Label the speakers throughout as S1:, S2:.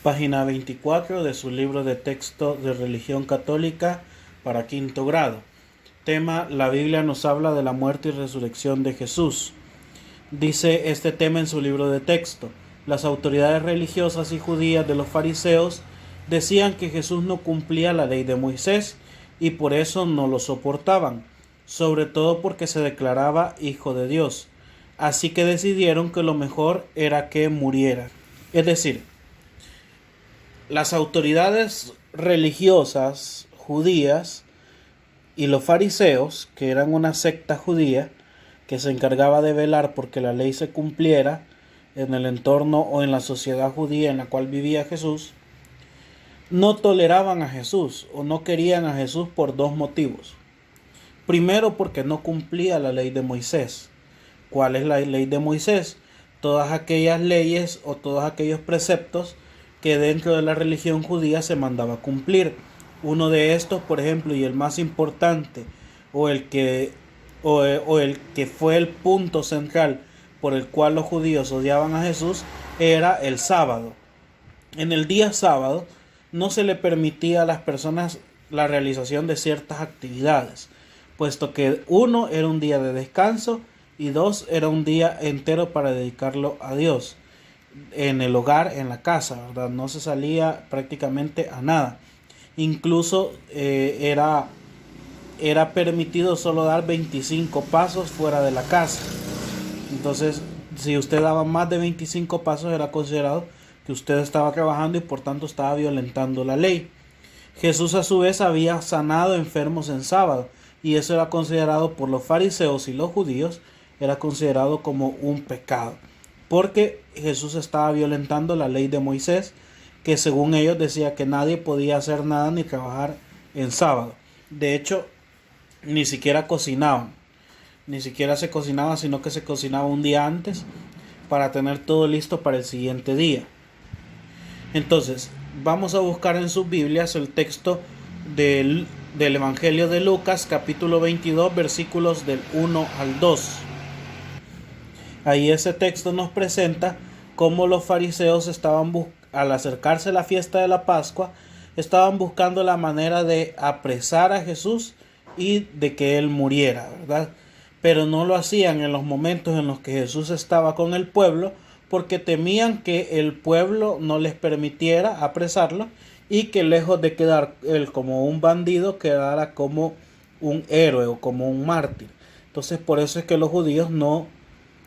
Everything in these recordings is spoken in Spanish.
S1: Página 24 de su libro de texto de religión católica para quinto grado. Tema: la Biblia nos habla de la muerte y resurrección de Jesús. Dice este tema en su libro de texto: las autoridades religiosas y judías de los fariseos decían que Jesús no cumplía la ley de Moisés y por eso no lo soportaban, sobre todo porque se declaraba hijo de Dios. Así que decidieron que lo mejor era que muriera. Es decir, las autoridades religiosas judías y los fariseos, que eran una secta judía que se encargaba de velar porque la ley se cumpliera en el entorno o en la sociedad judía en la cual vivía Jesús, no toleraban a Jesús o no querían a Jesús por dos motivos. Primero, porque no cumplía la ley de Moisés. ¿Cuál es la ley de Moisés? Todas aquellas leyes o todos aquellos preceptos que dentro de la religión judía se mandaba cumplir. Uno de estos, por ejemplo, y el más importante, o el que fue el punto central por el cual los judíos odiaban a Jesús, era el sábado. En el día sábado no se le permitía a las personas la realización de ciertas actividades, puesto que uno era un día de descanso y dos era un día entero para dedicarlo a Dios en el hogar, en la casa, ¿verdad? No se salía prácticamente a nada. Incluso era permitido solo dar 25 pasos fuera de la casa. Entonces, si usted daba más de 25 pasos, era considerado que usted estaba trabajando y por tanto estaba violentando la ley. Jesús a su vez había sanado enfermos en sábado y eso era considerado por los fariseos y los judíos, era considerado como un pecado, porque Jesús estaba violentando la ley de Moisés, que según ellos decía que nadie podía hacer nada ni trabajar en sábado. De hecho, ni siquiera cocinaban, ni siquiera se cocinaba, sino que se cocinaba un día antes para tener todo listo para el siguiente día. Entonces, vamos a buscar en sus Biblias el texto del Evangelio de Lucas, capítulo 22, versículos del 1 al 2. Ahí ese texto nos presenta cómo los fariseos al acercarse a la fiesta de la Pascua, estaban buscando la manera de apresar a Jesús y de que él muriera, ¿verdad? Pero no lo hacían en los momentos en los que Jesús estaba con el pueblo, porque temían que el pueblo no les permitiera apresarlo y que lejos de quedar él como un bandido, quedara como un héroe o como un mártir. Entonces, por eso es que los judíos no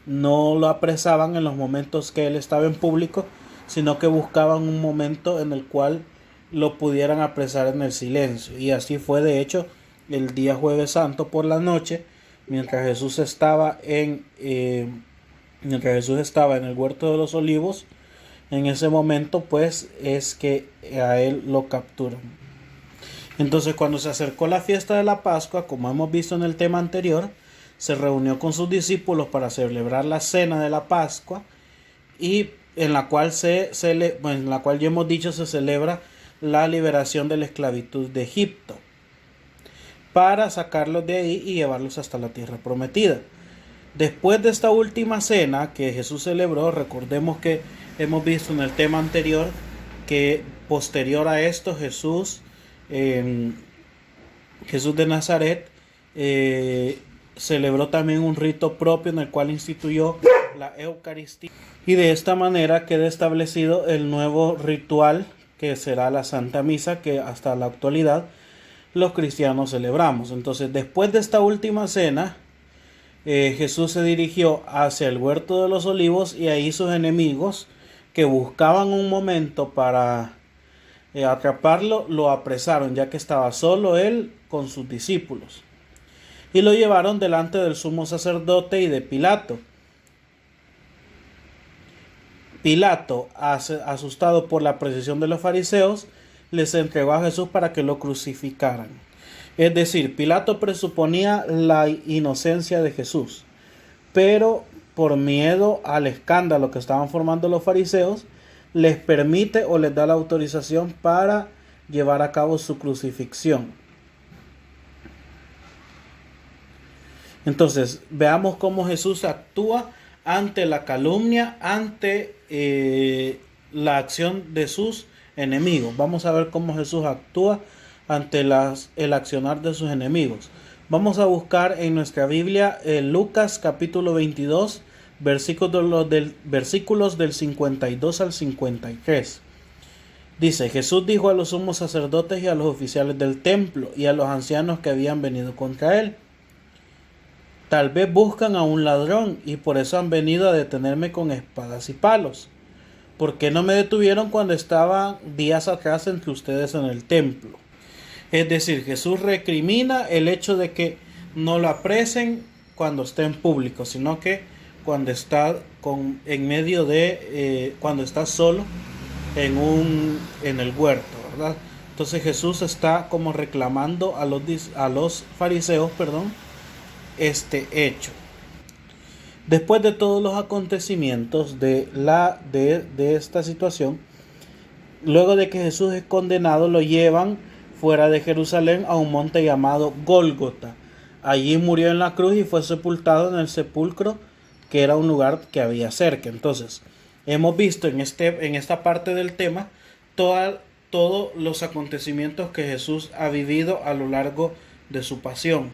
S1: lo apresaban en los momentos que él estaba en público, sino que buscaban un momento en el cual lo pudieran apresar en el silencio. Y así fue, de hecho, el día Jueves Santo por la noche, mientras Jesús estaba en el huerto de los olivos. En ese momento pues es que a él lo capturan. Entonces, cuando se acercó la fiesta de la Pascua, como hemos visto en el tema anterior, se reunió con sus discípulos para celebrar la cena de la Pascua, y en la cual ya hemos dicho se celebra la liberación de la esclavitud de Egipto, para sacarlos de ahí y llevarlos hasta la tierra prometida. Después de esta última cena que Jesús celebró, recordemos que hemos visto en el tema anterior que posterior a esto Jesús de Nazaret celebró también un rito propio en el cual instituyó la Eucaristía, y de esta manera queda establecido el nuevo ritual que será la Santa Misa, que hasta la actualidad los cristianos celebramos. Entonces, después de esta última cena, Jesús se dirigió hacia el huerto de los olivos, y ahí sus enemigos, que buscaban un momento para atraparlo, lo apresaron, ya que estaba solo él con sus discípulos, y lo llevaron delante del sumo sacerdote y de Pilato. Pilato, asustado por la precisión de los fariseos, les entregó a Jesús para que lo crucificaran. Es decir, Pilato presuponía la inocencia de Jesús, pero por miedo al escándalo que estaban formando los fariseos, les permite o les da la autorización para llevar a cabo su crucifixión. Entonces, veamos cómo Jesús actúa ante la calumnia, ante la acción de sus enemigos. Vamos a ver cómo Jesús actúa ante el accionar de sus enemigos. Vamos a buscar en nuestra Biblia Lucas capítulo 22, versículos del 52 al 53. Dice: Jesús dijo a los sumos sacerdotes y a los oficiales del templo y a los ancianos que habían venido contra él: tal vez buscan a un ladrón y por eso han venido a detenerme con espadas y palos. ¿Por qué no me detuvieron cuando estaba días atrás entre ustedes en el templo? Es decir, Jesús recrimina el hecho de que no lo apresen cuando esté en público, sino que cuando está cuando está solo en el huerto, ¿verdad? Entonces Jesús está como reclamando a los fariseos, este hecho. Después de todos los acontecimientos de esta situación, luego de que Jesús es condenado, lo llevan fuera de Jerusalén a un monte llamado Gólgota. Allí murió en la cruz y fue sepultado en el sepulcro, que era un lugar que había cerca. Entonces, hemos visto en esta parte del tema todos los acontecimientos que Jesús ha vivido a lo largo de su pasión.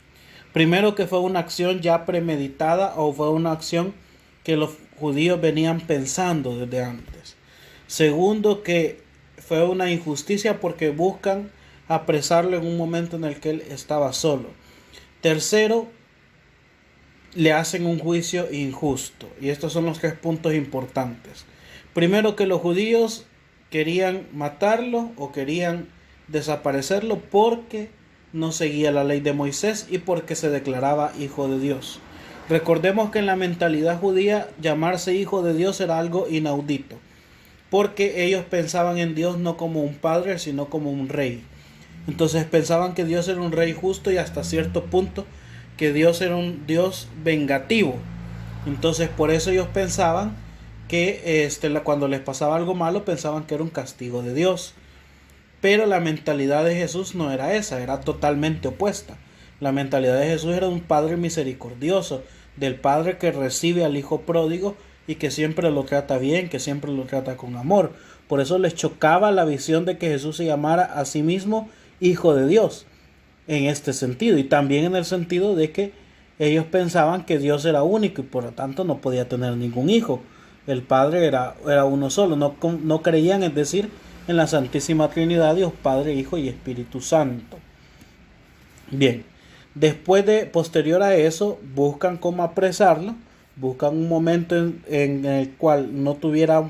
S1: Primero, que fue una acción ya premeditada, o fue una acción que los judíos venían pensando desde antes. Segundo, que fue una injusticia porque buscan apresarlo en un momento en el que él estaba solo. Tercero, le hacen un juicio injusto. Y estos son los 3 puntos importantes. Primero, que los judíos querían matarlo o querían desaparecerlo porque no seguía la ley de Moisés y porque se declaraba hijo de Dios. Recordemos que en la mentalidad judía llamarse hijo de Dios era algo inaudito, porque ellos pensaban en Dios no como un padre, sino como un rey. Entonces pensaban que Dios era un rey justo y hasta cierto punto que Dios era un Dios vengativo. Entonces por eso ellos pensaban que cuando les pasaba algo malo pensaban que era un castigo de Dios. Pero la mentalidad de Jesús no era esa, era totalmente opuesta. La mentalidad de Jesús era un padre misericordioso, del padre que recibe al hijo pródigo y que siempre lo trata bien, que siempre lo trata con amor. Por eso les chocaba la visión de que Jesús se llamara a sí mismo hijo de Dios, en este sentido, y también en el sentido de que ellos pensaban que Dios era único y por lo tanto no podía tener ningún hijo. El Padre era uno solo, no creían, es decir, en la Santísima Trinidad, Dios Padre, Hijo y Espíritu Santo. Bien, posterior a eso, buscan cómo apresarlo, buscan un momento en el cual no tuviera,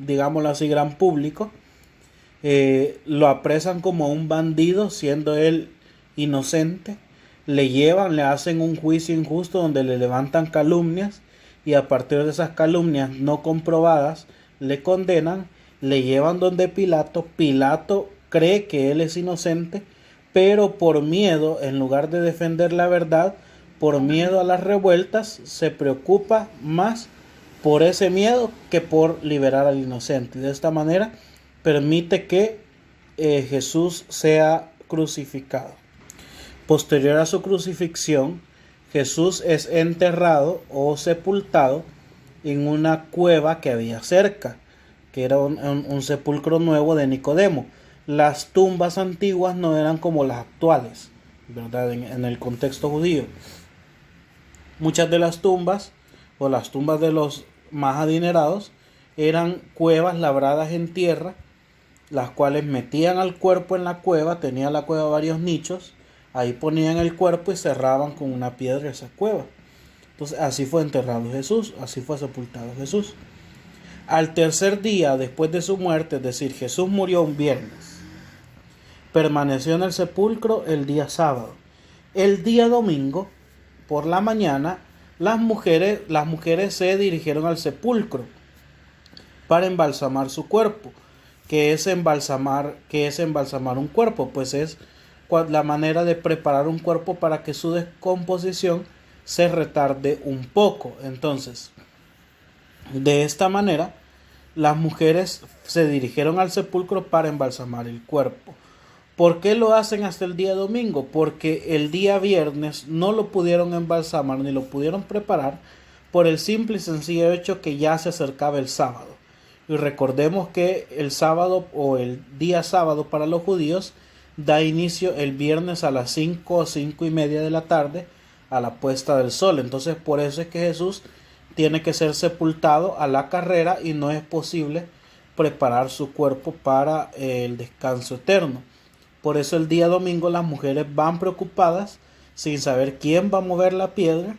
S1: digámoslo así, gran público. Lo apresan como un bandido, siendo él inocente. Le llevan, le hacen un juicio injusto donde le levantan calumnias, y a partir de esas calumnias no comprobadas le condenan. Le llevan donde Pilato. Pilato cree que él es inocente, pero por miedo, en lugar de defender la verdad, por miedo a las revueltas, se preocupa más por ese miedo que por liberar al inocente. De esta manera permite que Jesús sea crucificado. Posterior a su crucifixión, Jesús es enterrado o sepultado en una cueva que había cerca, que era un sepulcro nuevo de Nicodemo. Las tumbas antiguas no eran como las actuales, ¿verdad? En el contexto judío. Muchas de las tumbas, o las tumbas de los más adinerados, eran cuevas labradas en tierra, las cuales metían al cuerpo en la cueva. Tenía la cueva varios nichos, ahí ponían el cuerpo y cerraban con una piedra esa cueva. Entonces así fue enterrado Jesús, así fue sepultado Jesús. Al tercer día después de su muerte, es decir, Jesús murió un viernes, permaneció en el sepulcro el día sábado. El día domingo, por la mañana, las mujeres se dirigieron al sepulcro para embalsamar su cuerpo. ¿Qué es embalsamar un cuerpo? Pues es la manera de preparar un cuerpo para que su descomposición se retarde un poco. Entonces, de esta manera, las mujeres se dirigieron al sepulcro para embalsamar el cuerpo. ¿Por qué lo hacen hasta el día domingo? Porque el día viernes no lo pudieron embalsamar ni lo pudieron preparar por el simple y sencillo hecho que ya se acercaba el sábado. Y recordemos que el sábado o el día sábado para los judíos da inicio el viernes a las 5 o 5:30 de la tarde a la puesta del sol. Entonces por eso es que Jesús tiene que ser sepultado a la carrera y no es posible preparar su cuerpo para el descanso eterno. Por eso el día domingo las mujeres van preocupadas sin saber quién va a mover la piedra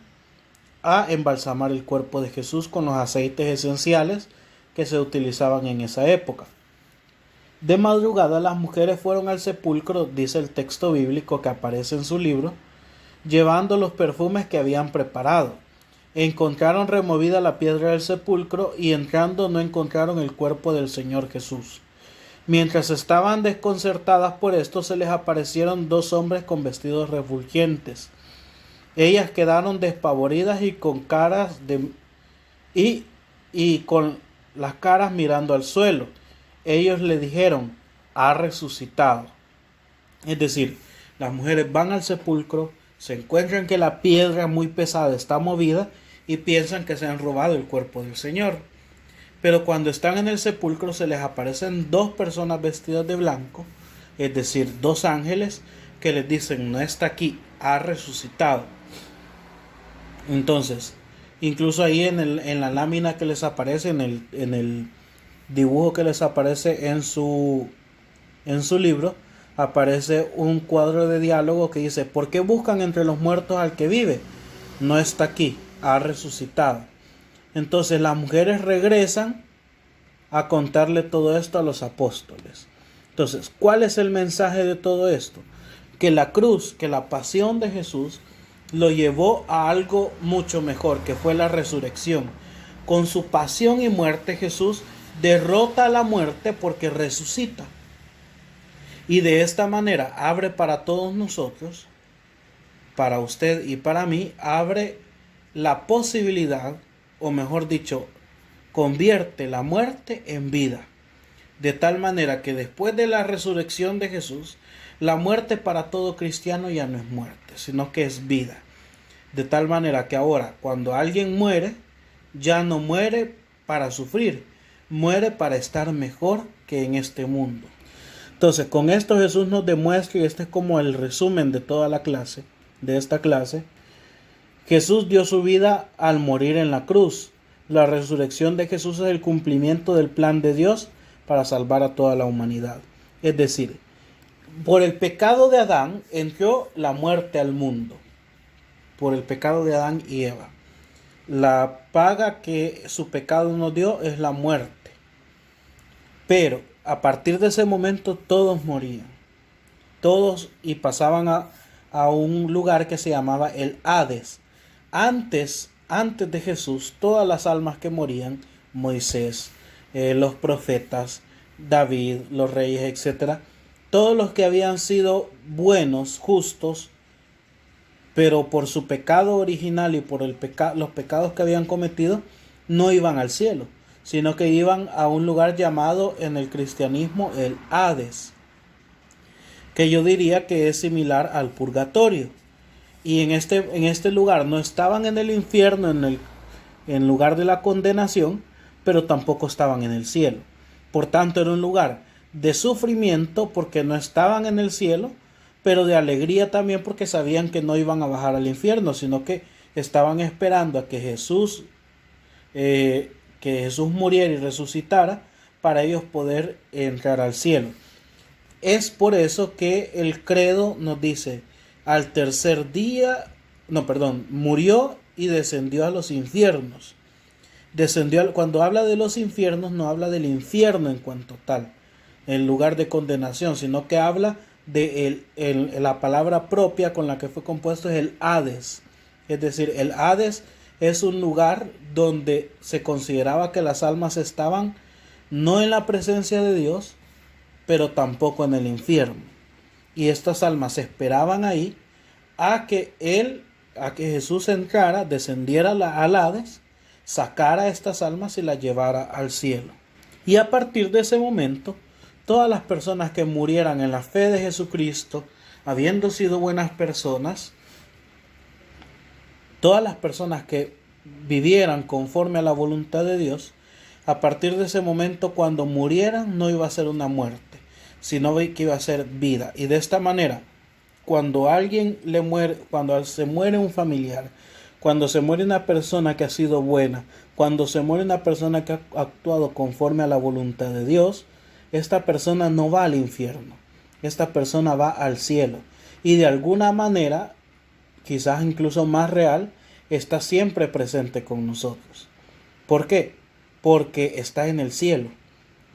S1: a embalsamar el cuerpo de Jesús con los aceites esenciales que se utilizaban en esa época. De madrugada las mujeres fueron al sepulcro, dice el texto bíblico que aparece en su libro, llevando los perfumes que habían preparado. Encontraron removida la piedra del sepulcro y entrando no encontraron el cuerpo del Señor Jesús. Mientras estaban desconcertadas por esto, se les aparecieron dos hombres con vestidos refulgentes. Ellas quedaron despavoridas y con con las caras mirando al suelo. Ellos le dijeron: ha resucitado. Es decir, las mujeres van al sepulcro, se encuentran que la piedra muy pesada está movida y piensan que se han robado el cuerpo del Señor. Pero cuando están en el sepulcro se les aparecen dos personas vestidas de blanco, es decir, dos ángeles que les dicen: no está aquí, ha resucitado. Entonces, incluso ahí en la lámina que les aparece, en el dibujo que les aparece en su libro, aparece un cuadro de diálogo que dice: ¿por qué buscan entre los muertos al que vive? No está aquí, ha resucitado. Entonces las mujeres regresan a contarle todo esto a los apóstoles. Entonces, ¿cuál es el mensaje de todo esto? Que la cruz, que la pasión de Jesús lo llevó a algo mucho mejor, que fue la resurrección. Con su pasión y muerte Jesús derrota a la muerte porque resucita. Y de esta manera abre para todos nosotros, para usted y para mí, abre la posibilidad, o mejor dicho, convierte la muerte en vida. De tal manera que después de la resurrección de Jesús, la muerte para todo cristiano ya no es muerte, sino que es vida. De tal manera que ahora, cuando alguien muere, ya no muere para sufrir, muere para estar mejor que en este mundo. Entonces, con esto Jesús nos demuestra, y este es como el resumen de toda la clase, de esta clase, Jesús dio su vida al morir en la cruz. La resurrección de Jesús es el cumplimiento del plan de Dios para salvar a toda la humanidad. Es decir, por el pecado de Adán entró la muerte al mundo. Por el pecado de Adán y Eva. La paga que su pecado nos dio es la muerte. Pero a partir de ese momento todos morían. Todos, y pasaban a un lugar que se llamaba el Hades. Antes de Jesús, todas las almas que morían, Moisés, los profetas, David, los reyes, etc., todos los que habían sido buenos, justos, pero por su pecado original y por los pecados que habían cometido, no iban al cielo, sino que iban a un lugar llamado en el cristianismo el Hades, que yo diría que es similar al purgatorio. Y en este lugar no estaban en el infierno, en lugar de la condenación, pero tampoco estaban en el cielo. Por tanto, era un lugar de sufrimiento porque no estaban en el cielo, pero de alegría también porque sabían que no iban a bajar al infierno, sino que estaban esperando a que Jesús muriera y resucitara para ellos poder entrar al cielo. Es por eso que el credo nos dice: al tercer día, murió y descendió a los infiernos. Cuando habla de los infiernos, no habla del infierno en cuanto tal, el lugar de condenación, sino que habla de la palabra propia con la que fue compuesto es el Hades. Es decir, el Hades es un lugar donde se consideraba que las almas estaban no en la presencia de Dios, pero tampoco en el infierno. Y estas almas esperaban ahí a que Jesús entrara, descendiera al Hades, sacara a estas almas y las llevara al cielo. Y a partir de ese momento, todas las personas que murieran en la fe de Jesucristo, habiendo sido buenas personas, todas las personas que vivieran conforme a la voluntad de Dios, A partir de ese momento, cuando murieran, no iba a ser una muerte, sino que iba a ser vida. Y de esta manera, cuando alguien le muere, cuando se muere un familiar, cuando se muere una persona que ha sido buena, cuando se muere una persona que ha actuado conforme a la voluntad de Dios, esta persona no va al infierno, esta persona va al cielo. Y de alguna manera, quizás incluso más real, está siempre presente con nosotros. ¿Por qué? Porque está en el cielo.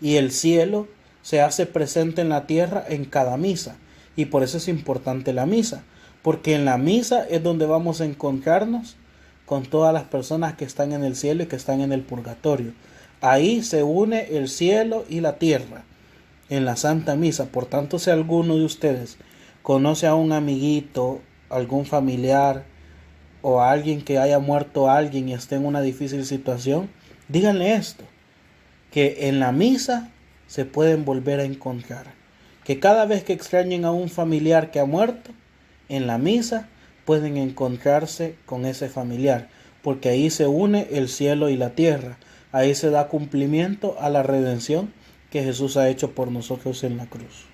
S1: Y el cielo se hace presente en la tierra en cada misa. Y por eso es importante la misa. Porque en la misa es donde vamos a encontrarnos con todas las personas que están en el cielo y que están en el purgatorio. Ahí se une el cielo y la tierra en la Santa Misa. Por tanto, si alguno de ustedes conoce a un amiguito, algún familiar o a alguien que haya muerto a alguien y esté en una difícil situación, díganle esto, que en la misa se pueden volver a encontrar. Que cada vez que extrañen a un familiar que ha muerto, en la misa pueden encontrarse con ese familiar, porque ahí se une el cielo y la tierra. Ahí se da cumplimiento a la redención que Jesús ha hecho por nosotros en la cruz.